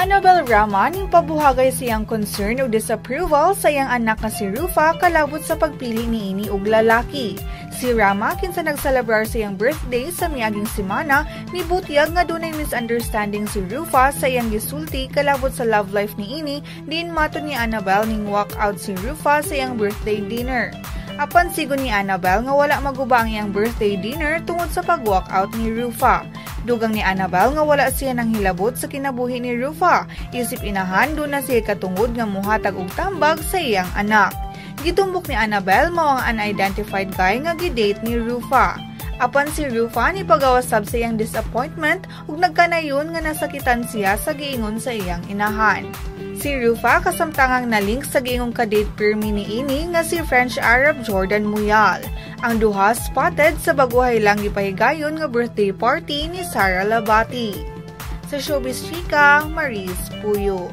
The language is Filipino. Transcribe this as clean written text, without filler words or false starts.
Annabel Rama ning pabuhagay siyang concern o disapproval sa iyang anak nga si Rufa kalabot sa pagpili niini og lalaki. Si Rama kinsa nagselebrar sa iyang birthday sa miaging semana nibutyag nga dunay misunderstanding si Rufa sa iyang gisulti kalabot sa love life niini diin matud ni Annabel ning walk out si Rufa sa iyang birthday dinner. Apan sigon ni Annabel nga wala maguba ang iyang birthday dinner tungod sa pag-walk out ni Rufa. Dugang ni Annabel nga wala siya nang hilabot sa kinabuhi ni Rufa, isip inahan doon na siya katungod nga muhatag og tambag sa iyang anak. Gitumbok ni Annabel mao ang unidentified guy nga gidate ni Rufa. Apan si Rufa ni pagawasab sa iyang disappointment ug nagkanayon nga nasakitan siya sa giingon sa iyang inahan. Si Rufa kasamtangang na-link sa giingong kadate pirmi niini nga si French-Arab Jordan Muyal. Ang duha spotted sa baguhay lang gipahigayon nga birthday party ni Sara Labati. Sa Showbiz Chika, Maris Puyo.